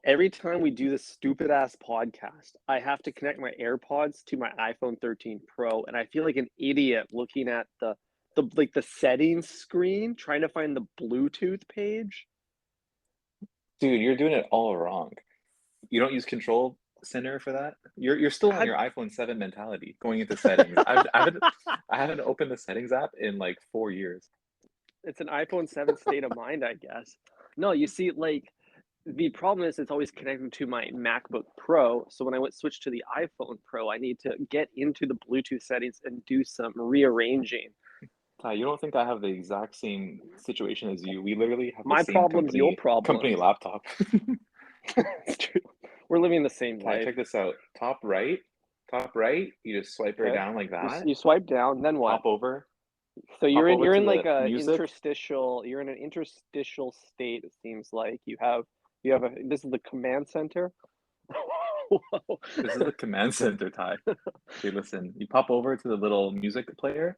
Every time we do this stupid ass podcast, I have to connect my AirPods to my iPhone 13 Pro, and I feel like an idiot looking at the settings screen trying to find the Bluetooth page. Dude, you're doing it all wrong. You don't use Control Center for that? You're still on I, your iPhone 7 mentality, going into settings. I haven't opened the settings app in like 4 years. it's an iPhone 7 state of mind, I guess. No, you see, like the problem is it's always connected to my MacBook Pro. So when I went switch to the iPhone Pro, I need to get into the Bluetooth settings and do some rearranging. Ty, you don't think I have the exact same situation as you? We literally have the My same problem's your company problems. laptop. It's true. We're living the same Ty, life. check this out. Top right, you just swipe her Okay. down like that. You swipe down, then what? Pop over, So pop over you're to in like the a music. interstitial you're in an interstitial state, it seems like. You have a this is the command center. Whoa. This is the command center, Ty. Okay, listen. You pop over to the little music player,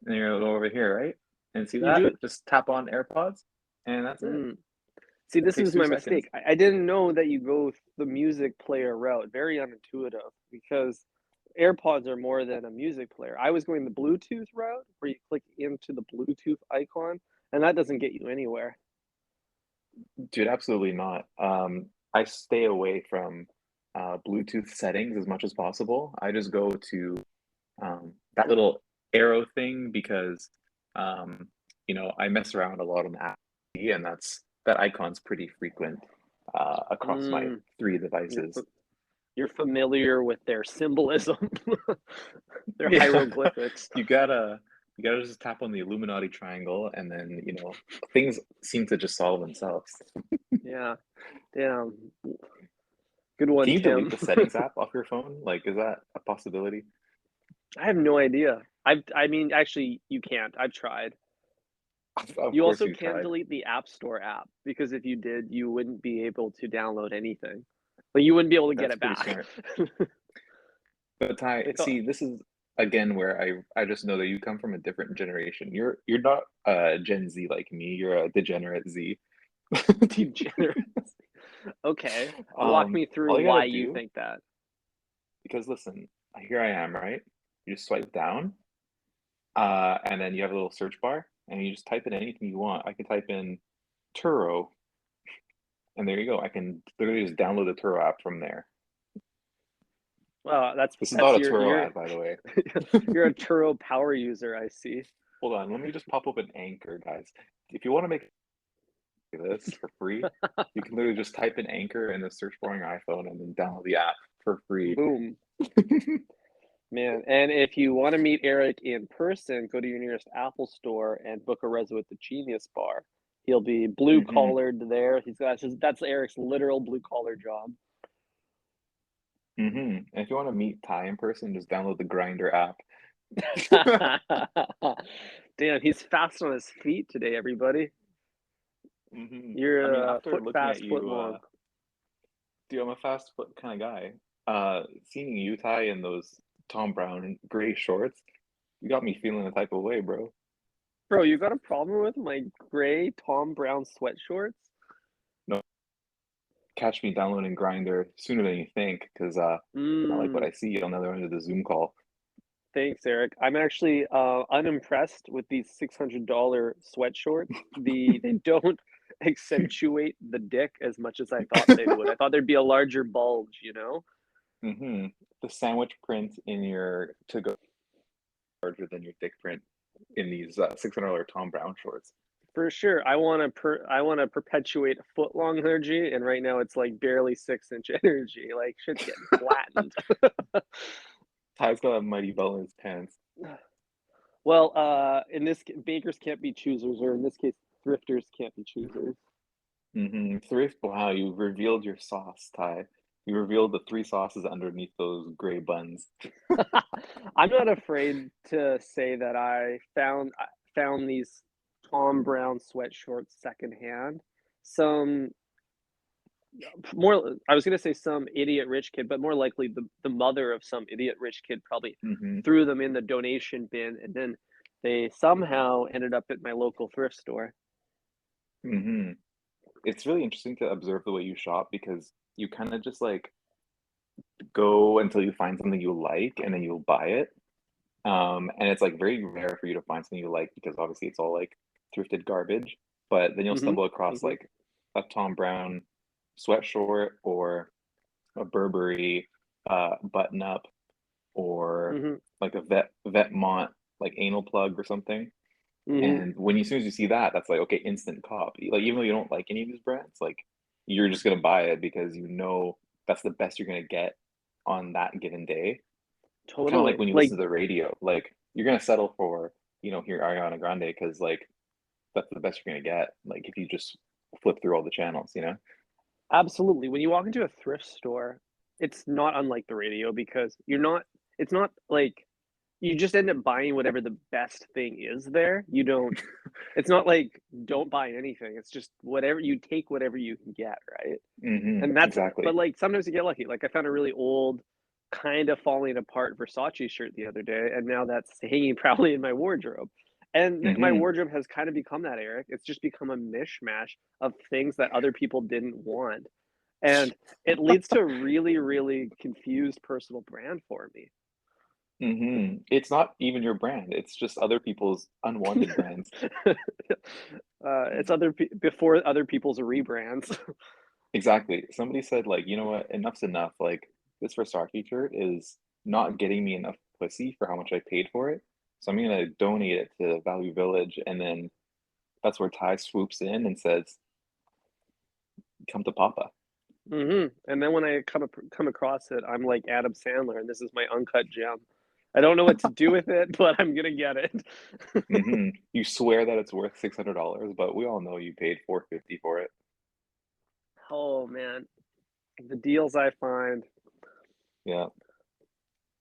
and you're over here, right? And see You that? do it. Just tap on AirPods, and that's it. Mm. See, It this takes is two my seconds. mistake. I didn't know that you go the music player route. Very unintuitive because AirPods are more than a music player. I was going the Bluetooth route where you click into the Bluetooth icon, and that doesn't get you anywhere. Dude, absolutely not. I stay away from Bluetooth settings as much as possible. I just go to that little arrow thing because I mess around a lot on the app, and that icon's pretty frequent across my Mm, three you're, devices. you're familiar with their symbolism, their Yeah, hieroglyphics. you gotta you gotta just tap on the Illuminati triangle, and then things seem to just solve themselves. Yeah, damn. Good one, Can you delete Tim. the settings app off your phone? Like, is that a possibility? I have no idea. I mean, actually, you can't. I've tried. Of You course also you can't tried. delete the App Store app because if you did, you wouldn't be able to download anything. Like you wouldn't be able to get That's it pretty back. smart. But Ty, They thought see, this is again where I just know that you come from a different generation. You're not Gen Z like me. You're a degenerate Z. degenerate. Okay, walk me through All you gotta why you do, think that. because listen, here I am, right? You just swipe down, and then you have a little search bar, and you just type in anything you want. I can type in Turo, and there you go. I can literally just download the Turo app from there. Well, This is that's not a your Turo ad, by the way. you're a Turo power user, I see. Hold on, let me just pop up an Anchor, guys. If you want to make this for free, you can literally just type in Anchor in the search bar on your iPhone and then download the app for free. Boom. Man, and if you want to meet Eric in person, go to your nearest Apple store and book a reserve at the Genius Bar. He'll be blue hmm collared there. That's Eric's literal blue collar job. And if you want to meet Ty in person, just download the Grinder app. Damn, he's fast on his feet today, everybody. I You're mean, a after foot looking at fast, foot you, long. dude, I'm a fast foot kind of guy. Seeing you, Ty, in those Tom Brown gray shorts, you got me feeling a type of way, bro. Bro, you got a problem with my gray Tom Brown sweat shorts? No, catch me downloading Grinder sooner than you think, because if I like what Mm, I see on the other end of the Zoom call. thanks, Eric. I'm actually unimpressed with these $600 sweat shorts. They don't accentuate the dick as much as I thought they would. I thought there'd be a larger bulge, you know? hmm The sandwich print in your to-go larger than your dick print in these $600 Tom Brown shorts. For sure. I want to perpetuate a foot long energy, and right now it's like barely 6 inch energy. Like shit's getting flattened. Ty's got a mighty belt in his pants. Well, in this bakers can't be choosers, or in this case, thrifters can't be choosers. Thrift, wow, you revealed your sauce, Ty. You revealed the three sauces underneath those gray buns. I'm not afraid to say that I found these Tom Brown sweat shorts secondhand. Some more, I was gonna say some idiot rich kid, but more likely the mother of some idiot rich kid probably hmm threw them in the donation bin, and then they somehow ended up at my local thrift store. hmm it's really interesting to observe the way you shop because you kind of just like go until you find something you like and then you'll buy it. And it's like very rare for you to find something you like because obviously it's all like thrifted garbage. But then you'll Mhm, stumble across mhm, like a Tom Brown sweatshort or a Burberry button up or mhm, like a Vetmont like anal plug or something. mhm. And when you, as soon as you see that, that's like okay, instant cop. Like even though you don't like any of these brands, like you're just gonna buy it because you know that's the best you're gonna get on that given day. Kind of like Totally. when you Like, listen to the radio, like you're gonna settle for, hear Ariana Grande because like that's the best you're gonna get. Like if you just flip through all the channels, you know? absolutely. When you walk into a thrift store, it's not unlike the radio because it's not like you just end up buying whatever the best thing is there. You don't It's not like don't buy anything. It's just whatever you take whatever you can get, right? And that's but Exactly. like sometimes you get lucky. Like I found a really old, kind of falling apart Versace shirt the other day, and now that's hanging proudly in my wardrobe. And my hmm wardrobe has kind of become that, Eric. It's just become a mishmash of things that other people didn't want. And it leads to a really, really confused personal brand for me. It's not even your brand. It's just other people's unwanted brands. It's before other people's rebrands. Exactly. Somebody said, like, you know what, enough's enough. Like, this Versace shirt is not getting me enough pussy for how much I paid for it. So I'm gonna donate it to Value Village, and then that's where Ty swoops in and says, "Come to Papa." And then when I come across it, I'm like Adam Sandler, and this is my uncut gem. I don't know what to do with it, but I'm gonna get it. You swear that it's worth $600, but we all know you paid 450 for it. Oh man, the deals I find. Yeah.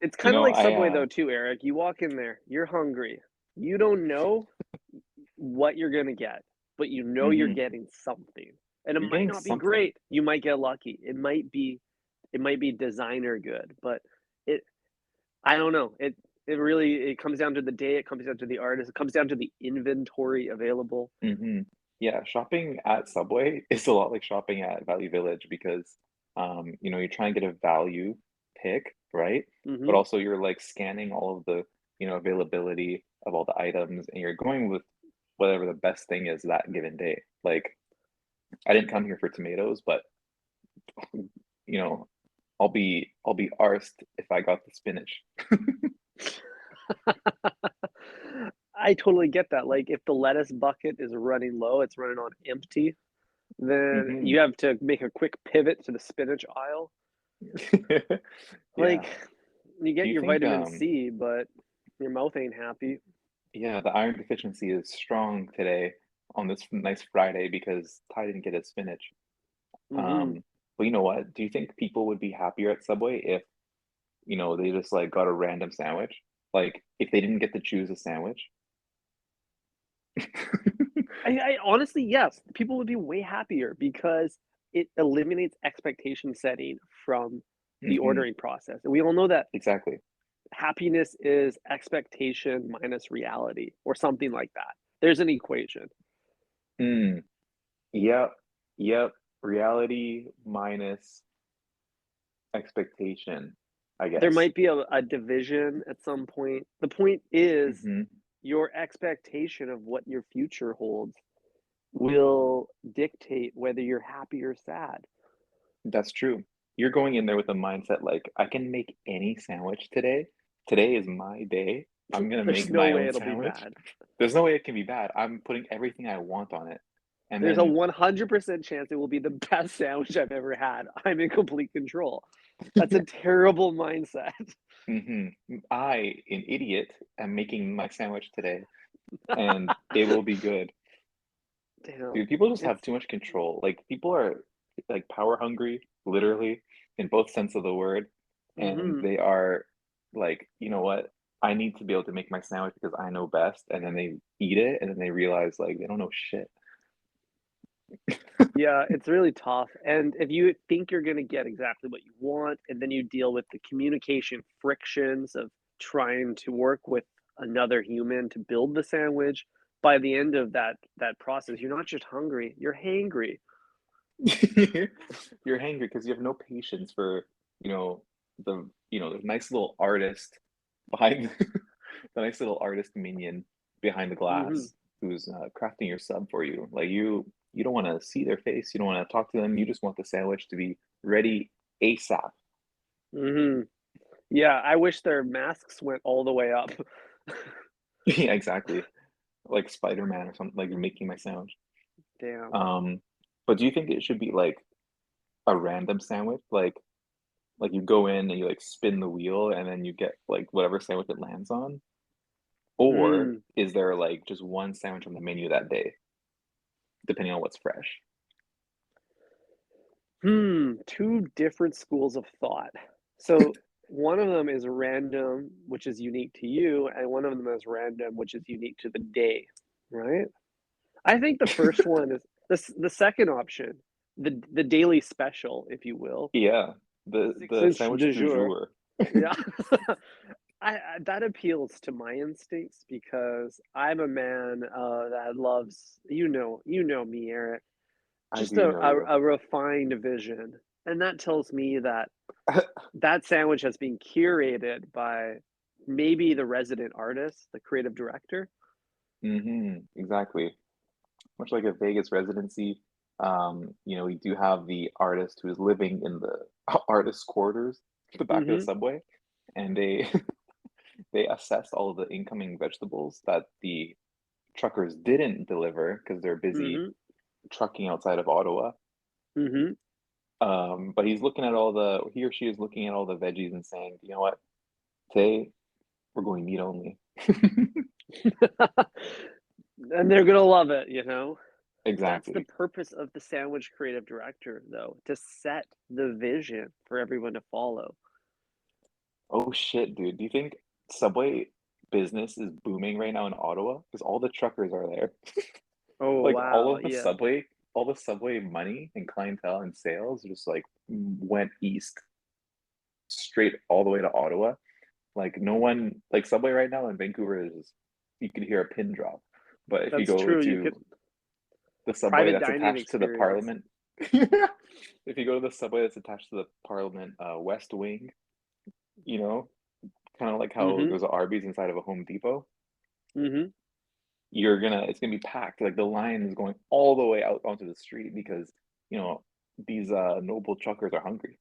It's You kind of know, like I Subway though too, Eric. You walk in there, you're hungry. You don't know what you're gonna get, but you know you're mhm. getting something. And it You're might getting not be something. great. You might get lucky. It might be designer good, but it I don't know. It comes down to the day, it comes down to the artist, it comes down to the inventory available. Mhm. Yeah, shopping at Subway is a lot like shopping at Value Village because, you're trying to get a value pick, right? But Mhm. also you're like scanning all of the, availability of all the items and you're going with whatever the best thing is that given day. Like, I didn't come here for tomatoes, but you know, I'll be arsed if I got the spinach. I totally get that. Like, if the lettuce bucket is running low, it's running on empty, then Mhm. you have to make a quick pivot to the spinach aisle. Yeah. Like, you Do get you your think, vitamin C, but your mouth ain't happy. yeah, the iron deficiency is strong today on this nice Friday because Ty didn't get his spinach. Mhm. Um, but you know what? Do you think people would be happier at Subway if, they just like got a random sandwich? Like if they didn't get to choose a sandwich? I honestly, yes, people would be way happier because it eliminates expectation setting from the hmm ordering process. And we all know that Exactly. happiness is expectation minus reality or something like that. There's an equation. Mm, yep. Yep. Reality minus expectation, I There guess. might be a division at some point. The point is hmm your expectation of what your future holds will dictate whether you're happy or sad. That's true. You're going in there with a mindset like, I can make any sandwich today. Today is my day. I'm gonna There's make no my way own it'll be sandwich. bad. There's no way it can be bad. I'm putting everything I want on it. And There's a then 100% chance it will be the best sandwich I've ever had. I'm in complete control. That's a terrible mindset. mhm, I, an idiot, am making my sandwich today and it will be good. Damn. Dude, people just have It's too much control. Like people are like power hungry, literally, in both sense of the word. And mhm. they are like, you know what? I need to be able to make my sandwich because I know best. And then they eat it and then they realize like they don't know shit. Yeah, it's really tough. And if you think you're gonna get exactly what you want, and then you deal with the communication frictions of trying to work with another human to build the sandwich, by the end of that process, you're not just hungry, you're hangry. You're hangry because you have no patience for, you know, the nice little artist behind the nice little artist minion behind the Hmm. glass who's crafting your sub for you. Like you don't want to see their face, you don't want to talk to them, you just want the sandwich to be ready ASAP. Hmm. Yeah, I wish their masks went all the way up. Yeah, exactly. Like Spider-Man or something, like you're making my sound. Damn. Um, but do you think it should be like a random sandwich? Like you go in and you like spin the wheel and then you get like whatever sandwich it lands on? Or Mm. is there like just one sandwich on the menu that day, depending on what's fresh? Two different schools of thought. So one of them is random, which is unique to you, and one of them is random, which is unique to the day, right? I think the first one is the second option, the daily special, if you will, Yeah, the six the inch sandwich du du jour. jour. Yeah. I that appeals to my instincts because I'm a man that loves you know me, Eric. I Just do know you. a refined vision, and that tells me that that sandwich has been curated by maybe the resident artist, the creative director. Exactly. Much like a Vegas residency, we do have the artist who is living in the artist quarters, at the back of the Mhm, subway, and they they assessed all of the incoming vegetables that the truckers didn't deliver because they're busy mhm, trucking outside of Ottawa. mhm. But he or she is looking at all the veggies and saying, you know what, today we're going meat only. And they're gonna love it, you know? That's the Exactly. purpose of the sandwich creative director, though, to set the vision for everyone to follow. Oh shit, dude. Do you think Subway business is booming right now in Ottawa? Because all the truckers are there. Oh, Like wow, yeah. all the Subway money and clientele and sales just like went east straight all the way to Ottawa. Like no one like Subway right now in Vancouver is you could hear a pin drop. But if you That's go true, you to could the subway private that's dining attached to the experience. Parliament, if you go to the subway that's attached to the Parliament West Wing, you know, kind of like how Mhm, there's a Arby's inside of a Home Depot, mhm, it's gonna be packed. Like the line is going all the way out onto the street because you know these noble truckers are hungry.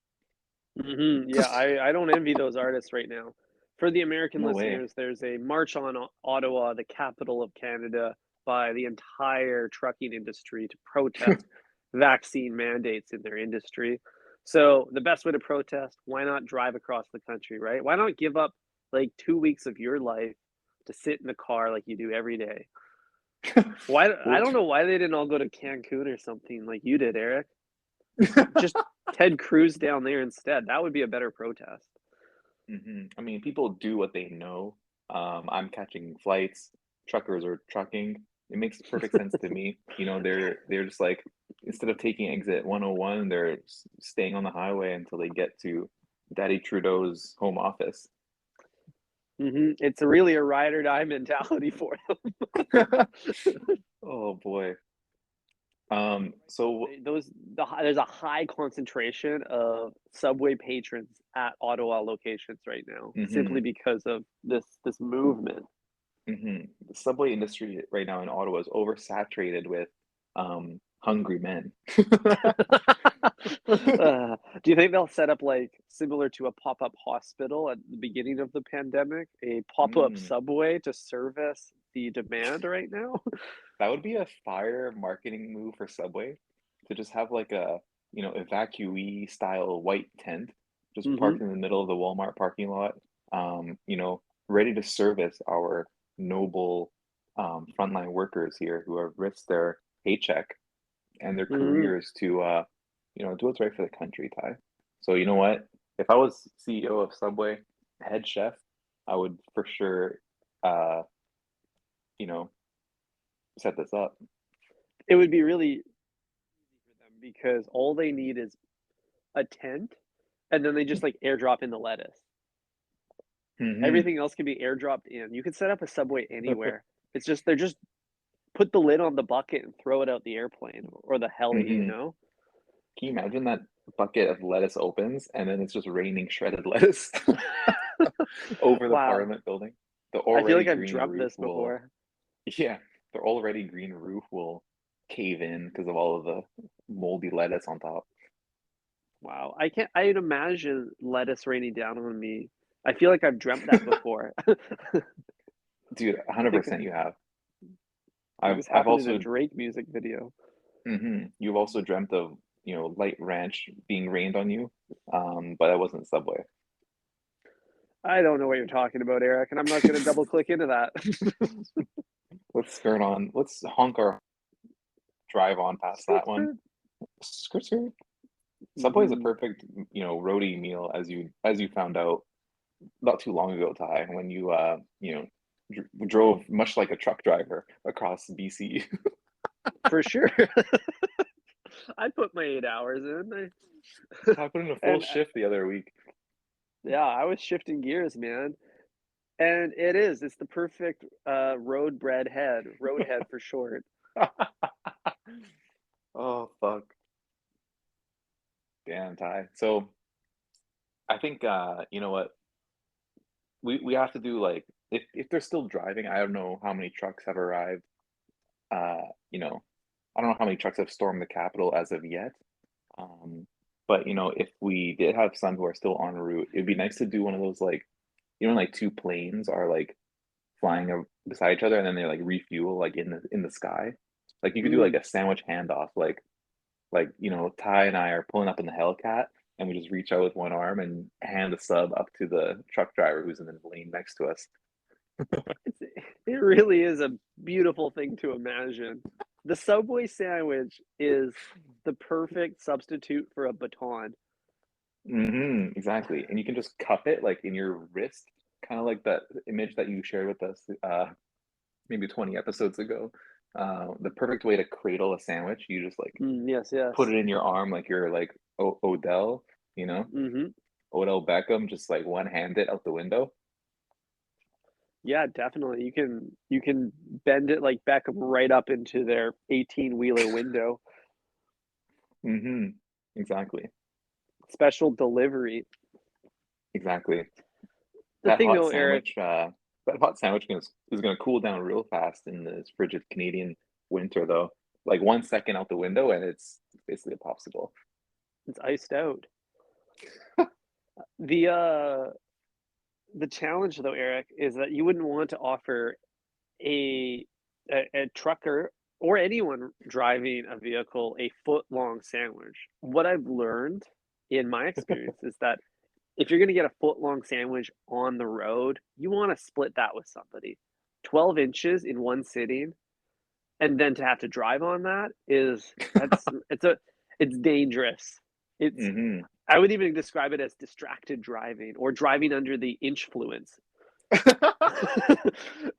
mhm, yeah, I don't envy those artists right now. For the American No way. listeners, there's a march on Ottawa, the capital of Canada, by the entire trucking industry to protest vaccine mandates in their industry. So, the best way to protest, why not drive across the country, right? Why not give up, like, 2 weeks of your life to sit in the car like you do every day? Why I Well, don't know why they didn't all go to Cancun or something like you did, Eric. Just Ted Cruz down there instead. That would be a better protest. I mean, people do what they know. I'm catching flights, truckers are trucking. It makes perfect sense to me. They're just like instead of taking exit 101, they're staying on the highway until they get to Daddy Trudeau's home office. It's really a ride or die mentality for them. Oh boy. So There's a high concentration of Subway patrons at Ottawa locations right now, simply mhm, because of this movement. the subway industry right now in Ottawa is oversaturated with hungry men. Do you think they'll set up like similar to a pop-up hospital at the beginning of the pandemic, a pop-up Mm. subway to service the demand right now? That would be a fire marketing move for Subway to just have like a, evacuee style white tent just Hmm. parked in the middle of the Walmart parking lot, ready to service our noble frontline workers here who have risked their paycheck and their Hmm. careers to, do what's right for the country, Ty. So you know what? If I was CEO of Subway, head chef, I would for sure, uh, you know, set this up. It would be really easy for them because all they need is a tent, and then they just like airdrop in the lettuce. Hmm Everything else can be airdropped in. You can set up a Subway anywhere. It's just they're just put the lid on the bucket and throw it out the airplane or the heli, you hmm know? Can you imagine that bucket of lettuce opens and then it's just raining shredded lettuce over the Wow. Parliament building? The I feel already like I've green dreamt roof this will, before. yeah, the already green roof will cave in because of all of the moldy lettuce on top. Wow. I'd imagine lettuce raining down on me. I feel like I've dreamt that before. Dude, I think 100% you have. this I've happened in a also, Drake music video. you've also dreamt of, light ranch being rained on you, but that wasn't Subway. I don't know what you're talking about, Eric, and I'm not going to double click into that. Let's skirt on, let's honk our drive on past Skirt, that one. skirt. Skirt, skirt. Subway is a Hmm. perfect, roadie meal as you found out not too long ago, Ty, when you drove much like a truck driver across BC. For sure. I put my 8 hours in. I put in a full And shift the other week. yeah, I was shifting gears, man. And it's the perfect road head for short. Oh fuck. Damn, Ty. So I think you know what? We have to do like if they're still driving, I don't know how many trucks have arrived. Uh, you know, I don't know how many trucks have stormed the Capitol as of yet. Um, but if we did have some who are still en route, it'd be nice to do one of those like, like two planes are like flying beside each other and then they like refuel like in the sky. Like you could do like Mm, a sandwich handoff, like Ty and I are pulling up in the Hellcat and we just reach out with one arm and hand the sub up to the truck driver who's in the lane next to us. it's, it really is a beautiful thing to imagine. The Subway sandwich is the perfect substitute for a baton. Exactly. And you can just cup it like in your wrist, kind of like that image that you shared with us maybe 20 episodes ago. The perfect way to cradle a sandwich, you just like Yes, put yes. it in your arm like you're like Odell, you know, Hmm. Odell Beckham, just like one hand it out the window. Yeah, definitely. You can bend it like Beckham right up into their 18-wheeler window. hmm Exactly. Special delivery. Exactly. The That thing hot though, Eric, sandwich, that hot sandwich is gonna cool down real fast in this frigid Canadian winter, though. Like 1 second out the window, and it's basically a popsicle. it's iced out. The the challenge though, Eric, is that you wouldn't want to offer a a trucker or anyone driving a vehicle a foot long sandwich. What I've learned in my experience is that if you're going to get a foot long sandwich on the road, you want to split that with somebody. 12 inches in one sitting and then to have to drive on that is it's dangerous. It's hmm I would even describe it as distracted driving or driving under the influence.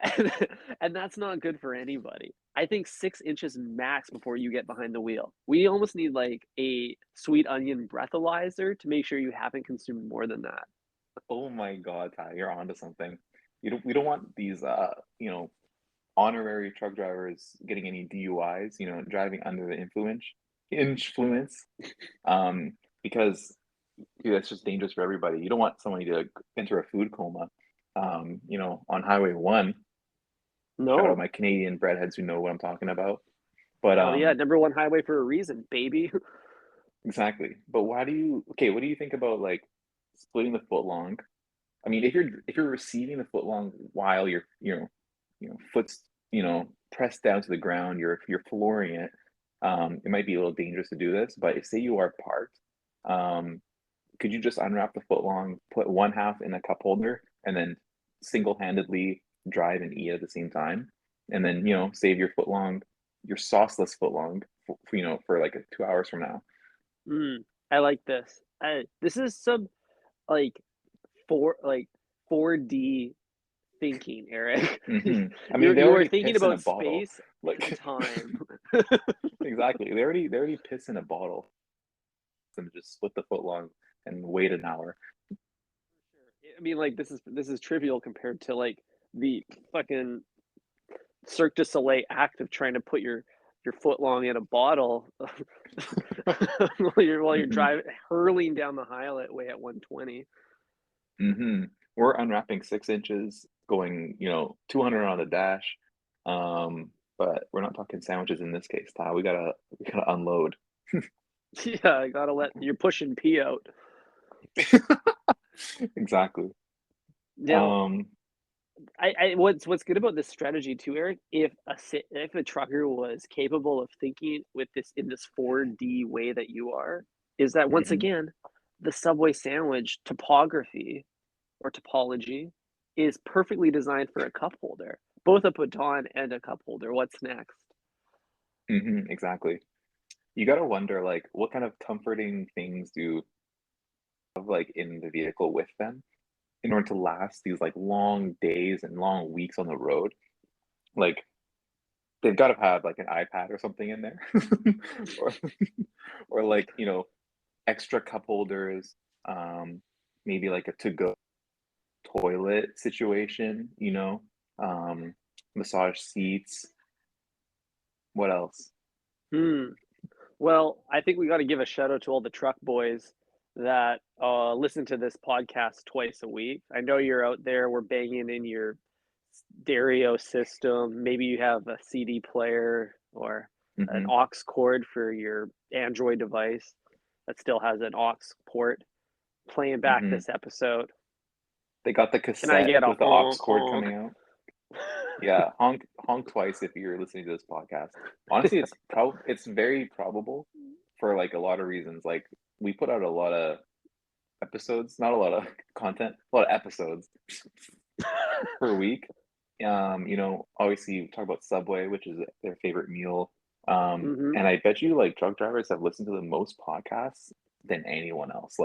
and, and that's not good for anybody. I think 6 inches max before you get behind the wheel. We almost need like a sweet onion breathalyzer to make sure you haven't consumed more than that. Oh my God, Ty, you're onto something. We don't want these honorary truck drivers getting any DUIs, driving under the influence, um, because dude, that's just dangerous for everybody. You don't want somebody to enter a food coma, on Highway 1. Shout out No. my Canadian breadheads who know what I'm talking about. But Hell yeah, number one highway for a reason, baby. exactly. But okay, what do you think about like splitting the foot long? I mean, if you're receiving the foot long while you're foot's pressed down to the ground, you're flooring it. It might be a little dangerous to do this, but if say you are parked, um, could you just unwrap the foot long, put one half in a cup holder, and then single-handedly drive and eat at the same time, and then save your foot long, your sauceless foot long, for like 2 hours from now. Mm, I like this. This is some like like 4D thinking, Eric. I mean, they You are already thinking piss in a about bottle, space and like time. exactly. They already piss in a bottle, and just split the foot long and wait an hour. I mean, like this is trivial compared to like the fucking Cirque du Soleil act of trying to put your your foot long in a bottle while you're hmm driving, hurling down the highway at 120. hmm We're unwrapping 6 inches, going, 200 on the dash. But we're not talking sandwiches in this case, Ty. We gotta unload. Yeah, I gotta let you're pushing pee out. Exactly. Now, Um, what's good about this strategy too, Eric? If a trucker was capable of thinking with this in this 4D way that you are, is that once mhm, again, the Subway sandwich topography or topology is perfectly designed for a cup holder, both a baton and a cup holder. What's next? exactly. You gotta wonder, like, what kind of comforting things do have, like, in the vehicle with them in order to last these, like, long days and long weeks on the road. Like, they've gotta have, like, an iPad or something in there. Or or, like, extra cup holders, maybe, like, a to-go toilet situation, massage seats. What else? Hmm. Well, I think we got to give a shout out to all the truck boys that listen to this podcast twice a week. I know you're out there. We're banging in your stereo system. Maybe you have a CD player or an Mhm, aux cord for your Android device that still has an aux port playing back mhm. this episode. They got the Can I cassette get a with the aux honk cord honk? coming out. Yeah, honk twice if you're listening to this podcast. Honestly, it's very probable for like a lot of reasons. Like we put out a lot of episodes, not a lot of content, a lot of episodes per week. Obviously we talk about Subway, which is their favorite meal. Hmm. And I bet you like truck drivers have listened to the most podcasts than anyone else.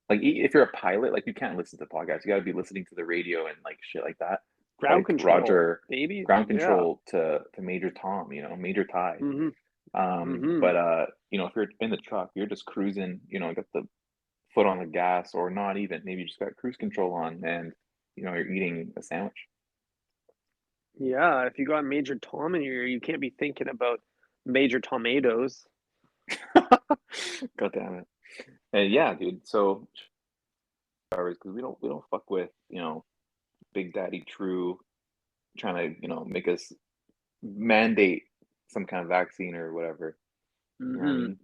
If you're a pilot, like you can't listen to podcasts. You got to be listening to the radio and like shit like that. Ground Like control, Roger, baby. ground Yeah. control to Major Tom, Major Ty. Hmm. But Hmm. if you're in the truck, you're just cruising, got the foot on the gas or not even. Maybe you just got cruise control on and you're eating a sandwich. Yeah, if you got Major Tom in your ear, you can't be thinking about Major Tomatoes. God damn it. And yeah, dude. So because we don't fuck with, Big Daddy True trying to, make us mandate some kind of vaccine or whatever. You know what I Hmm. mean?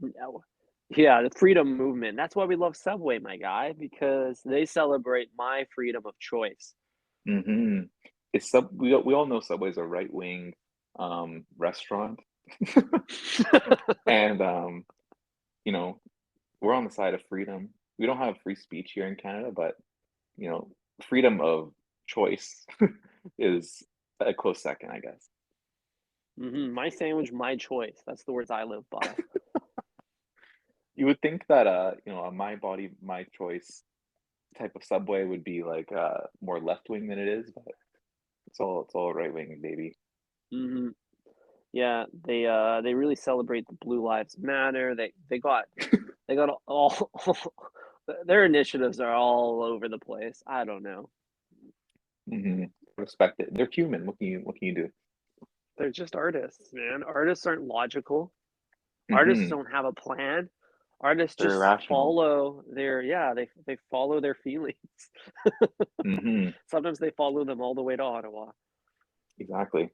Yeah, the freedom movement. That's why we love Subway, my guy, because they celebrate my freedom of choice. hmm we all know Subway's a right wing restaurant. And you know, we're on the side of freedom. We don't have free speech here in Canada, but you know, freedom of choice is a close second, I guess. My sandwich, my choice. That's the words I live by. You would think that a my body, my choice type of Subway would be like more left wing than it is, but it's all right wing, baby. Hmm. Yeah, they really celebrate the Blue Lives Matter. They got all their initiatives are all over the place. I don't know. hmm Respect it. They're human. What can you do? They're just artists, man. Artists aren't logical. Artists hmm don't have a plan. Artists They're just irrational. follow they follow their feelings. hmm Sometimes they follow them all the way to Ottawa. Exactly.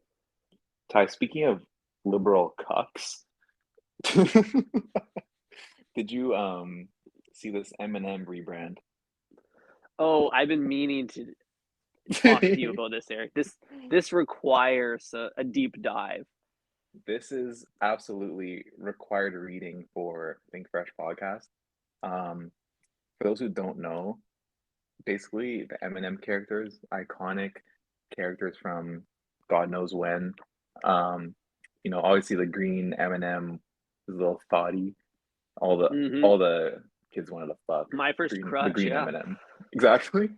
Ty, speaking of liberal cucks, did you see this M&M rebrand? Oh, I've been meaning to talk to you about this, Eric. This requires a deep dive. This is absolutely required reading for Think Fresh podcast. Um, for those who don't know, basically the M&M characters, iconic characters from God knows when. Um, obviously the green M&M is a little thoughty. All the Hmm. all the kids wanted to fuck My first the crush, green yeah. M&M. Exactly.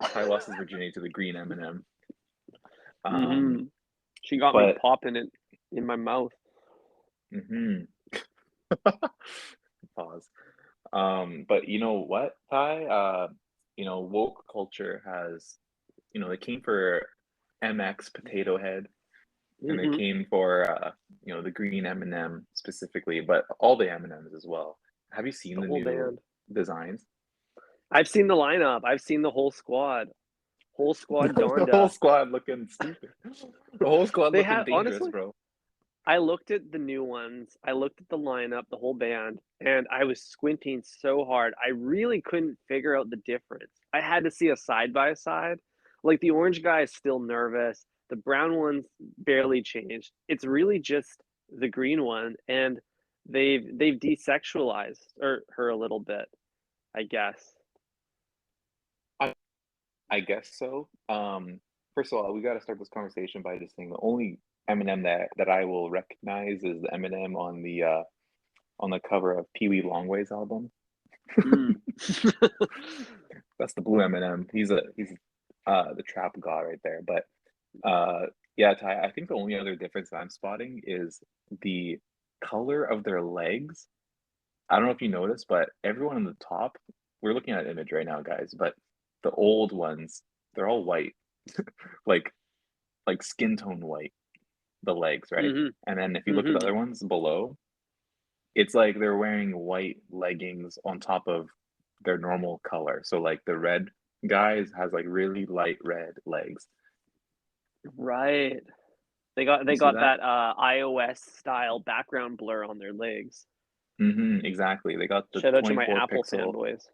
Ty lost his virginity to the green M&M. Um, Hmm. She got me but popping it in my mouth. mhm. Pause. But you know what, Ty? Woke culture has, they came for MX Potato Head. and they Mm-hmm. came for the green M&M specifically, but all the M&Ms as well. Have you seen The the whole new band. designs? I've seen the lineup. I've seen the whole squad. Whole squad The whole Donda. squad looking stupid. The whole squad They looking have dangerous, honestly. bro. I looked at the new ones. I looked at the lineup, the whole band, and I was squinting so hard. I really couldn't figure out the difference. I had to see a side by side. Like the orange guy is still nervous. The brown one's barely changed. It's really just the green one, and they've desexualized her a little bit, I guess. I, I guess so. First of all, we got to start this conversation by just saying the only M&M that I will recognize is the M&M on the cover of Peewee Longway's album. Mm. That's the blue M&M. He's the trap god right there. But yeah, Ty, I think the only other difference that I'm spotting is the color of their legs. I don't know if you noticed, but everyone on the top, we're looking at an image right now, guys, but the old ones, they're all white, like skin tone white, the legs, right? Mhm. And then if you look at the Mhm. other ones below, it's like they're wearing white leggings on top of their normal color. So like the red guys has like really light red legs. Right. They You see got that? that iOS style background blur on their legs. Exactly. They got the Shout out to my 24 Apple pixel, fanboys.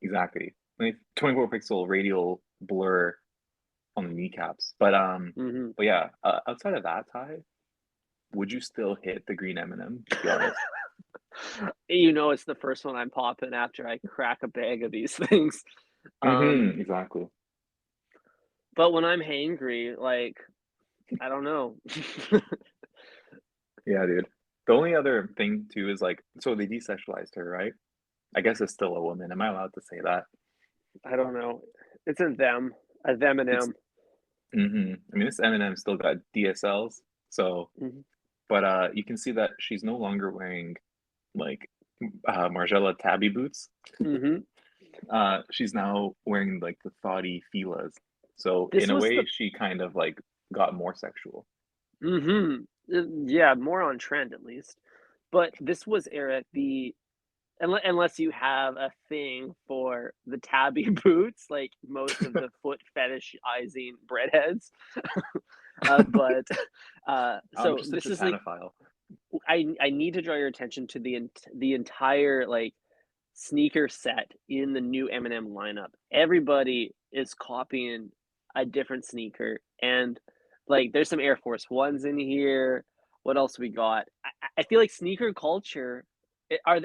exactly. 24 pixel radial blur on the kneecaps. Mhm. But yeah, outside of that, Ty, would you still hit the green M&M? Just be honest. You know it's the first one I'm popping after I crack a bag of these things. Um, Exactly. but when I'm hangry, like, I don't know. Yeah, dude. The only other thing too is like, so they desexualized her, right? I guess it's still a woman. Am I allowed to say that? I don't know. It's a them and It's them. I mean, this M&M still got DSLs, so Mhm. but you can see that she's no longer wearing like Margiela tabby boots. Mhm. She's now wearing like the thoughty Fila's. So This in a was way, the she kind of like got more sexual. mhm. Yeah, more on trend at least. But this was Eric the unless you have a thing for the tabby boots, like most of the foot fetishizing breadheads. But I'm so just a this is like Titanophile. I need to draw your attention to the entire like sneaker set in the new M&M lineup. Everybody is copying a different sneaker, and like there's some Air Force Ones in here. What else we got? I feel like sneaker culture.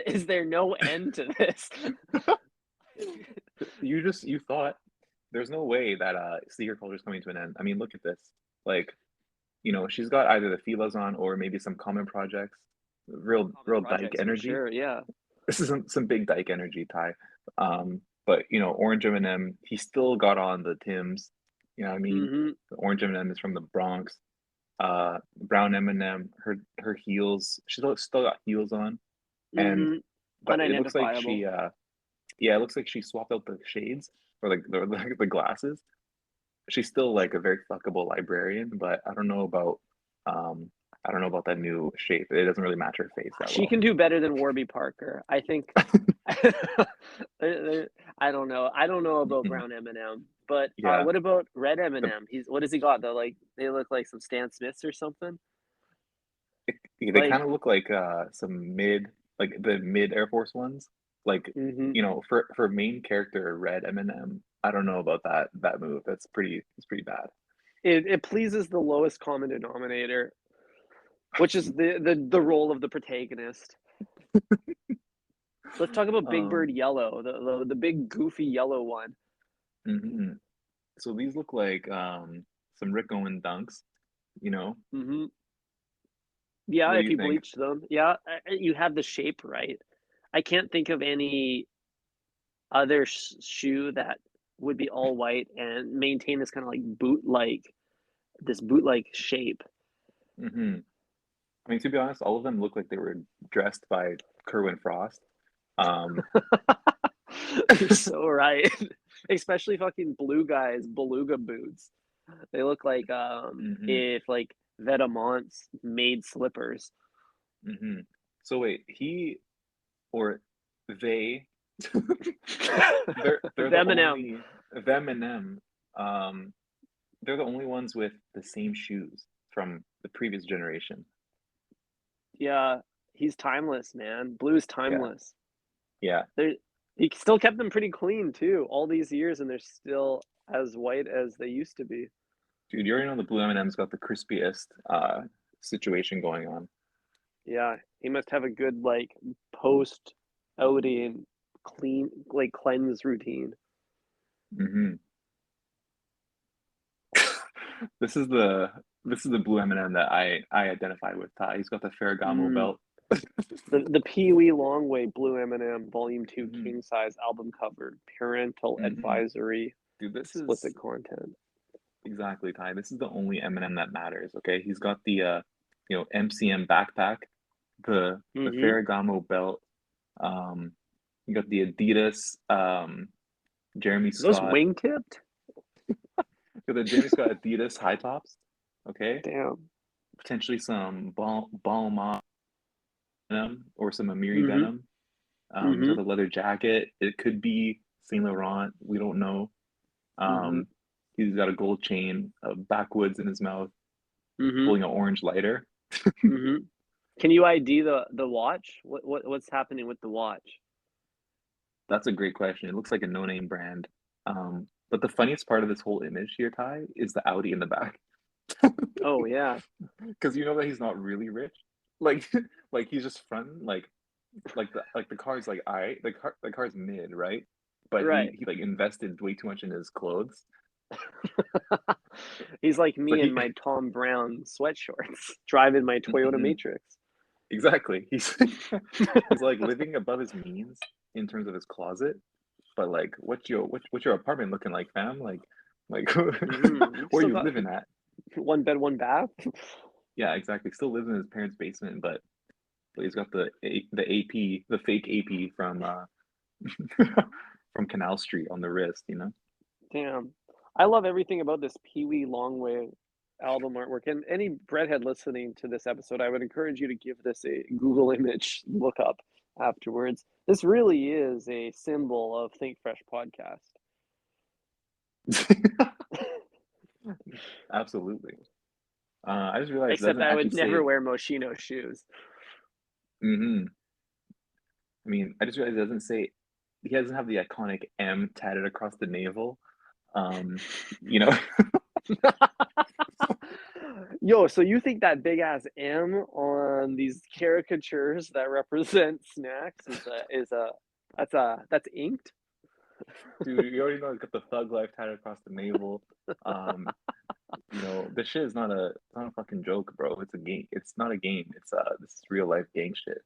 Is there no end to this? You thought there's no way that sneaker culture is coming to an end. I mean, look at this. Like, she's got either the Fila's on or maybe some common projects. Common Real dyke projects for energy. sure. Yeah. This is some big dyke energy, Ty. But Orange M&M, he still got on the Tims. You know what I mean? Hmm. The Orange M&M is from the Bronx. Brown M&M, her heels, she still got heels on, and Hmm. but it looks like Unidentifiable. yeah, it looks like she swapped out the shades or like the glasses. She's still like a very fuckable librarian, but um I don't know about that new shape. It doesn't really match her face that She well. can do better than Warby Parker. I think. I don't know. I don't know about Mhm. brown M&M, but Yeah, what about red the M&M? He's what has he got though? Like they look like some Stan Smiths or something. they Like, kind of look like some like the mid Air Force ones. Like, hmm for main character red Eminem, I don't know about that move. It's pretty bad. it pleases the lowest common denominator, which is the role of the protagonist. Let's talk about Big Bird Um, Yellow, the big goofy yellow one. mhm. So these look like some Rick Owen dunks, you know. Hmm. Yeah, What do if you you think? bleach them, yeah, you have the shape right. I can't think of any other shoe that would be all white and maintain this kind of like boot like shape. hmm I mean, to be honest, all of them look like they were dressed by Kerwin Frost. Um, You're so right. Especially fucking blue guys, beluga boots. They look like mhm. if like Vetements made slippers. Hmm. So wait, he or they, they're the Them and M. only them and them. Um, they're the only ones with the same shoes from the previous generation. Yeah, he's timeless, man. Blue's Yeah, timeless. yeah, They he still kept them pretty clean too, all these years, and they're still as white as they used to be. dude, you already know the blue M&M's got the crispiest situation going on. Yeah, he must have a good like post outing clean like cleanse routine. Hmm. This is the blue M&M that I identify with. Ty. He's got the Ferragamo Mm. belt. The Peewee Longway Blue M&M Volume 2 Hmm. king size album cover, parental Hmm. advisory, Dude, this is explicit content. exactly, Ty. This is the only M&M that matters. Okay, he's got the MCM backpack, the Mm-hmm. Ferragamo belt. You got the Adidas Jeremy Are those Scott. wing-tipped? You got the Jeremy Scott Adidas high tops. Okay, Damn. potentially some Balmain denim or some Amiri Mm-hmm. denim. He's Mm-hmm. got the leather jacket. It could be Saint Laurent. We don't know. Mm-hmm. Um, he's got a gold chain, backwoods in his mouth, Mm-hmm. holding an orange lighter. Mm-hmm. Can you ID the watch? What's happening with the watch? That's a great question. It looks like a no-name brand. But the funniest part of this whole image here, Ty, is the Audi in the back. Oh yeah. Because you know that he's not really rich. Like, like he's just front, like the car's like the car's mid, right? But he Right. he like invested way too much in his clothes. He's like So me in he my Tom Brown sweatshorts, driving my Toyota Mhm. Matrix. Exactly. He's like living above his means in terms of his closet, but like what's your apartment looking like, fam? Like Mm-hmm. You where are still you got living at? one bed, one bath. Yeah, exactly. Still lives in his parents' basement, but he's got the AP, the fake AP from from Canal Street on the wrist, you know? Damn. I love everything about this Peewee Longway album artwork. And any breadhead listening to this episode, I would encourage you to give this a Google image look up afterwards. This really is a symbol of Think Fresh podcast. Absolutely. I just realized it Except doesn't I actually would never say. wear Moschino shoes. Hmm. I mean, I just realized it doesn't say. He doesn't have the iconic M tatted across the navel. Um, you know, Yo, so you think that big ass M on these caricatures that represent snacks that's inked? dude, you already know he's got the thug life tatted across the navel. Um, this shit is not a fucking joke, bro. It's a game. It's not a game. This is real life gang shit.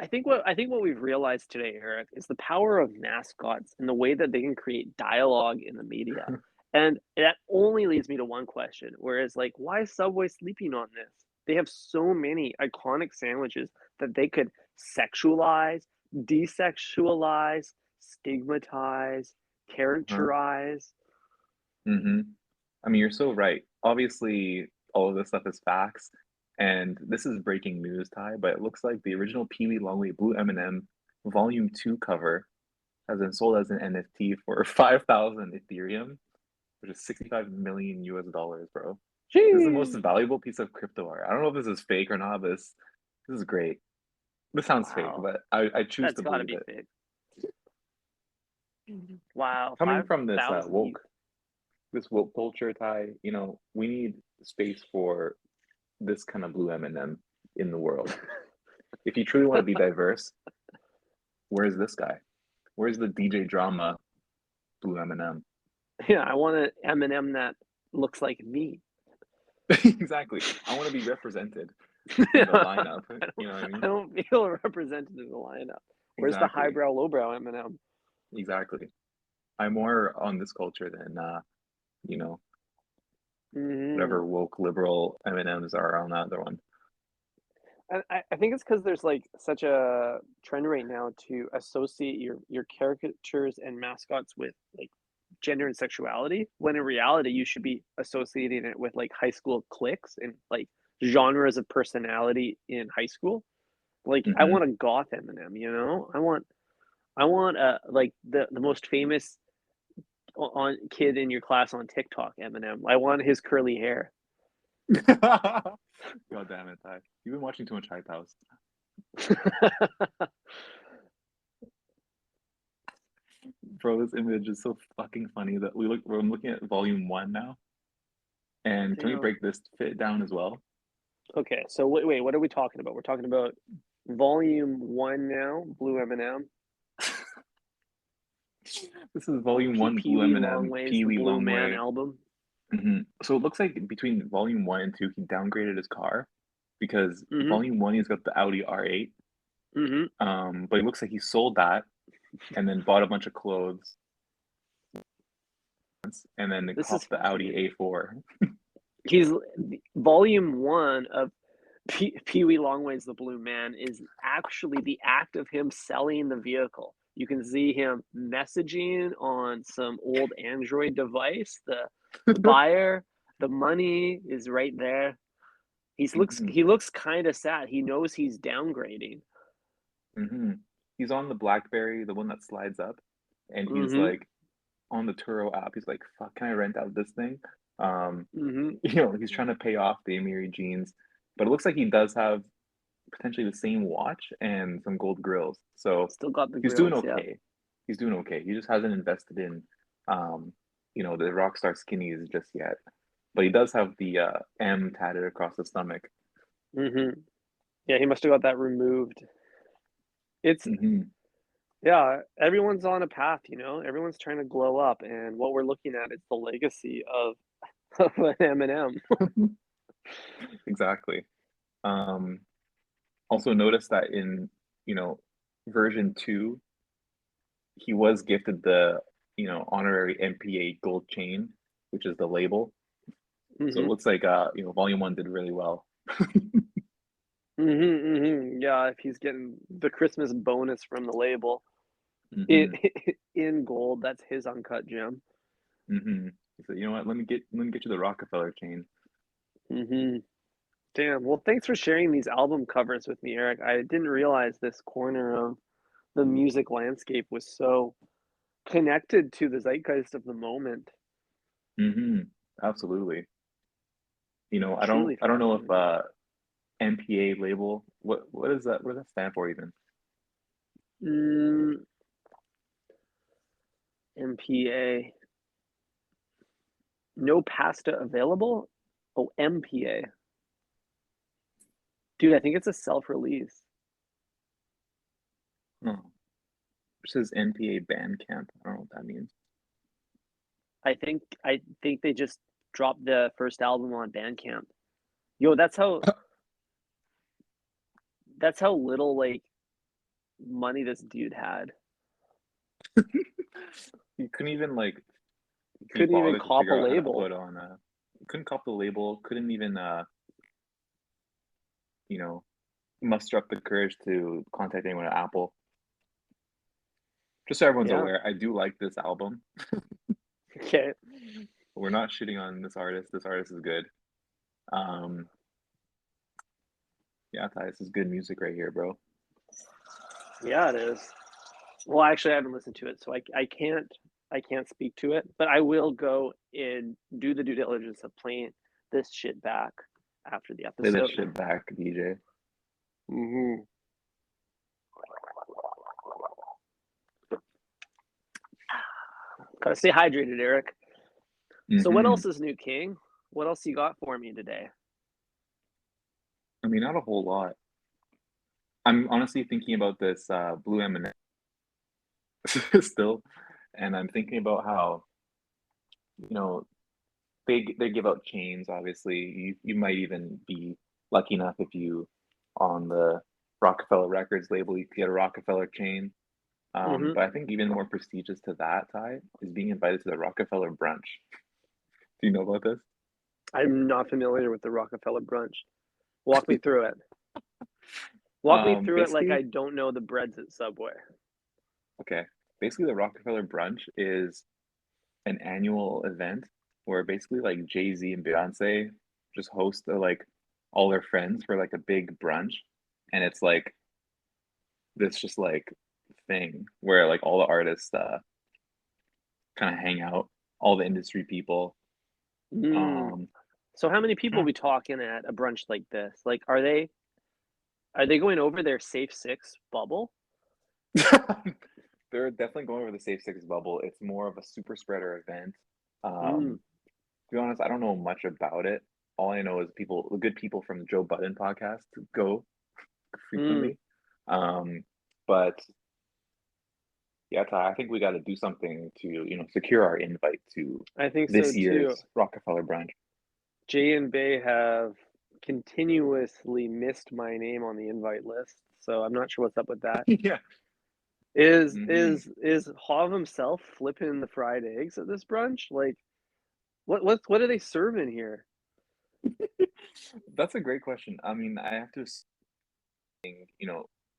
I think what we've realized today, Eric, is the power of mascots and the way that they can create dialogue in the media. And that only leads me to one question, whereas like, why is Subway sleeping on this? They have so many iconic sandwiches that they could sexualize, desexualize, stigmatize, Huh? characterize. Mm-hmm. I mean, you're so right. Obviously, all of this stuff is facts, and this is breaking news, Ty. But it looks like the original Peewee Longway Blue M&M Volume 2 cover has been sold as an NFT for 5,000 Ethereum, which is 65 million US dollars, bro. This is the most Gee. valuable piece of crypto art. I don't know if this is fake or not, but this is great. This sounds fake, Wow. but I choose That's to gotta believe be it. fake. Wow, Coming from this 5,000 ETH. this woke culture, Ty, we need space for this kind of blue M&M in the world. If you truly want to be diverse, where's this guy? Where's the DJ drama blue M&M? Yeah, I want an M&M that looks like me. Exactly. I want to be represented in the lineup. I You know what I I mean? don't feel represented in the lineup. Where's the Exactly. highbrow, lowbrow M&M? Exactly. I'm more on this culture than you know, Mhm. whatever woke liberal M&Ms are on the other one. And I think it's because there's like such a trend right now to associate your caricatures and mascots with like gender and sexuality, when in reality you should be associating it with like high school cliques and like genres of personality in high school. Like I Hmm. want a goth M&M, I want like the most famous on kid in your class on TikTok M&M. I want his curly hair. God damn it, Ty. You've been watching too much Hype House. Bro, this image is so fucking funny that I'm looking at volume one now. And can we Damn. break this fit down as well? Okay, so wait, what are we talking about? We're talking about volume one now, Blue M&M. This is volume one, Blue Peewee M&M, Longway's The Peewee Blue Man Longway. album. So it looks like between volume one and two, he downgraded his car because Mm-hmm. volume one, he's got the Audi R8. Mm-hmm. But it looks like he sold that and then bought a bunch of clothes and then This is copped the Audi fascinating. A4. He's volume one of Peewee Longway's The Blue Man is actually the act of him selling the vehicle. You can see him messaging on some old Android device. The buyer, the money is right there. Hmm. He looks kind of sad. He knows he's downgrading. Hmm. He's on the BlackBerry, the one that slides up, and he's Mm-hmm. like on the Turo app. He's like, "Fuck, can I rent out this thing?" Um, Mm-hmm. he's trying to pay off the Amiri jeans, but it looks like he does have potentially the same watch and some gold grills. So Still got the he's doing grills, yeah. okay. He's doing okay. He just hasn't invested in, um, the Rockstar skinnies just yet. But he does have the M tatted across the stomach. Mm-hmm. Yeah, he must have got that removed. It's Hmm. Yeah, everyone's on a path. Everyone's trying to glow up, and what we're looking at is the legacy of of an M&M. Exactly. Um, Also notice that in, you know, version two, he was gifted the, honorary MPA gold chain, which is the label. So it Mhm. looks like volume one did really well. Mhm, mhm. Yeah, if he's getting the Christmas bonus from the label Hmm. it in gold, that's his uncut gem. Hmm. So you know what? Let me get you the Rockefeller chain. Mhm. Damn. Well, thanks for sharing these album covers with me, Eric. I didn't realize this corner of the music landscape was so connected to the zeitgeist of the moment. Hmm. Absolutely. Truly I don't know if fascinating. MPA label, what is that? What does that stand for even? Mm, MPA. No pasta available? Oh, MPA. Dude, I think it's a self-release. Oh, it says MPA Bandcamp. I don't know what that means. I think they just dropped the first album on Bandcamp. Yo, that's how little like money this dude had. You couldn't even like be Couldn't even bothered to cop a figure out how to label. put on couldn't cop the label, couldn't even you know, muster up the courage to contact anyone at Apple. Just so everyone's Yeah. aware, I do like this album. Okay. We're not shitting on this artist. This artist is good. Um, yeah, Ty, this is good music right here, bro. Yeah, it is. Well, actually, I haven't listened to it, so I can't speak to it. But I will go and do the due diligence of playing this shit back after the Play this episode. shit back, DJ. Hmm. Gotta stay hydrated, Eric. So what Hmm. else is new, King? What else you got for me today? I mean, not a whole lot. I'm honestly thinking about this blue M&M still, and I'm thinking about how you know they give out chains. Obviously, you might even be lucky enough if you on the Rockefeller Records label you could get a Rockefeller chain. Hmm. But I think even more prestigious to that, Ty, is being invited to the Rockefeller brunch. Do you know about this? I'm not familiar with the Rockefeller brunch. Walk me through it. Walk me through it like I Basically, don't know the breads at Subway. okay. Basically, the Rockefeller brunch is an annual event where basically like Jay-Z and Beyonce just host like all their friends for like a big brunch, and it's like this just like thing where like all the artists kind of hang out, all the industry people. Mm. Um, So how many people are we talking at a brunch like this? Like, are they going over their safe six bubble? they're definitely going over the Safe Six bubble. It's more of a super spreader event. Mm. To be honest, I don't know much about it. All I know is people, the good people from the Joe Budden podcast go Mm. frequently. But yeah, Ty, I think we got to do something to, secure our invite to I think so this too. year's Rockefeller brunch. Jay and Bay have continuously missed my name on the invite list, so I'm not sure what's up with that. Yeah. Is Hmm. is is Hav himself flipping the fried eggs at this brunch? Like, what are they serving here? That's a great question. I mean, I have to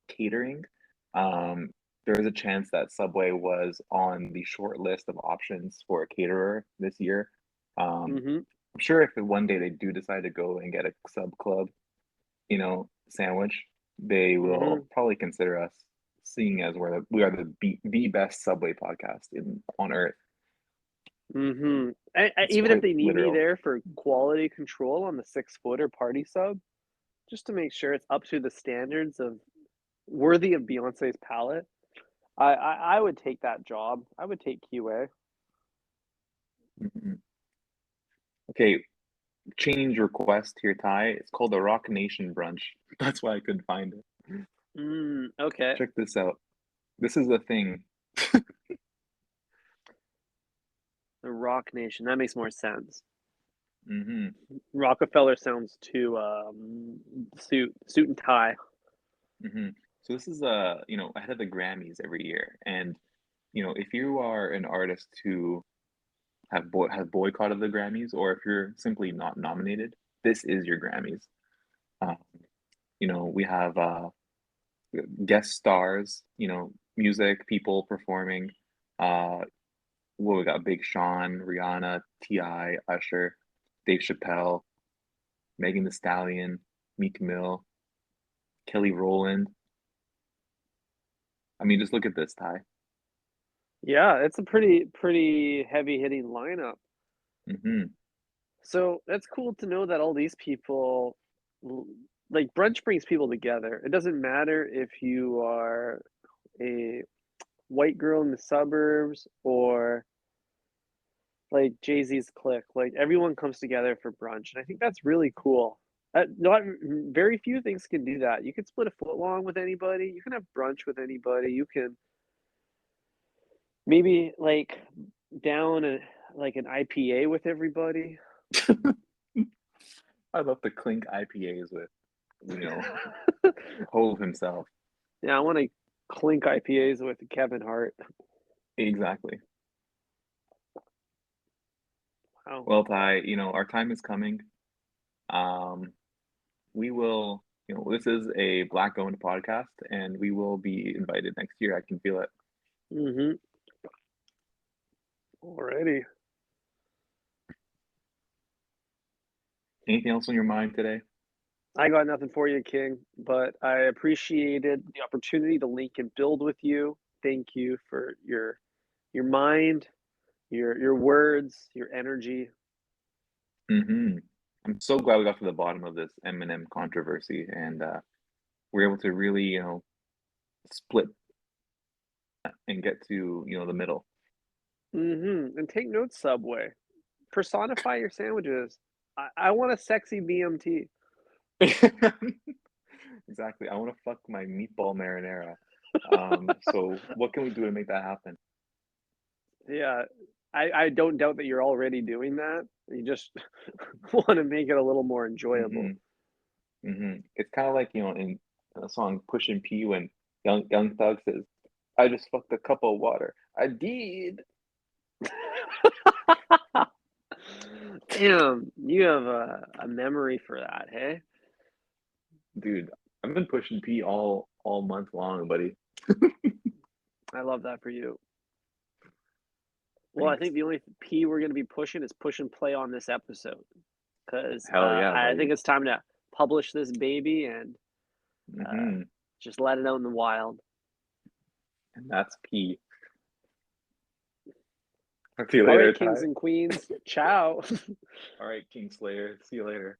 catering. Um, there is a chance that Subway was on the short list of options for a caterer this year. Mm-hmm. I'm sure if one day they do decide to go and get a sub club, sandwich, they Mm-hmm. will probably consider us, seeing as we are the best Subway podcast on earth. Mm-hmm. It's Even if quite they need me literal. there for quality control on the 6-footer party sub, just to make sure it's up to the standards of worthy of Beyonce's palette, I would take that job. I would take QA. Mhm. Okay, change request here, Ty. It's called the Rock Nation brunch. That's why I couldn't find it. Okay. Check this out. This is the thing. The Rock Nation. That makes more sense. Hmm. Rockefeller sounds too suit and tie. Hmm. So this is ahead of the Grammys every year, and if you are an artist who has boycotted the Grammys, or if you're simply not nominated, this is your Grammys. Um, we have guest stars, music people performing. Uh, we got Big Sean, Rihanna, T.I., Usher, Dave Chappelle, Megan Thee Stallion, Meek Mill, Kelly Rowland. I mean, just look at this, Ty. Yeah, it's a pretty heavy hitting lineup. Hmm. So that's cool to know that all these people, like brunch brings people together. It doesn't matter if you are a white girl in the suburbs or like Jay-Z's clique. Like everyone comes together for brunch, and I think that's really cool. Not very few things can do that. You can split a foot long with anybody. You can have brunch with anybody. You can maybe like down like an IPA with everybody. I love the clink IPAs with, you know, Hove himself. Yeah, I want to clink IPAs with Kevin Hart. Exactly. Wow. Well, Ty, our time is coming. Um, we will, this is a Black-owned podcast, and we will be invited next year. I can feel it. Mm-hmm. Alrighty. Anything else on your mind today? I got nothing for you, King, but I appreciated the opportunity to link and build with you. Thank you for your mind, your words, your energy. Hmm. I'm so glad we got to the bottom of this M&M controversy, and we're able to really, split and get to, the middle. Mm-hmm. And take notes, Subway. Personify your sandwiches. I want a sexy BMT. Exactly. I want to fuck my meatball marinara. So what can we do to make that happen? Yeah, I don't doubt that you're already doing that. You just want to make it a little more Hmm. enjoyable. It's kind of like, in the song Pushin' P when Young Thug says, "I just fucked a cup of water." I did. Damn, you have a memory for that, hey? Dude, I've been pushing P all month long, buddy. I love that for you. Well, I Thanks. think the only P we're gonna be pushing is push and play on this episode, 'cause, Hell yeah, I think buddy. it's time to publish this baby and, uh, Hmm. just let it out in the wild. And that's P. See you later, Alright, kings Ty. and queens, ciao. All right, Kingslayer. See you later.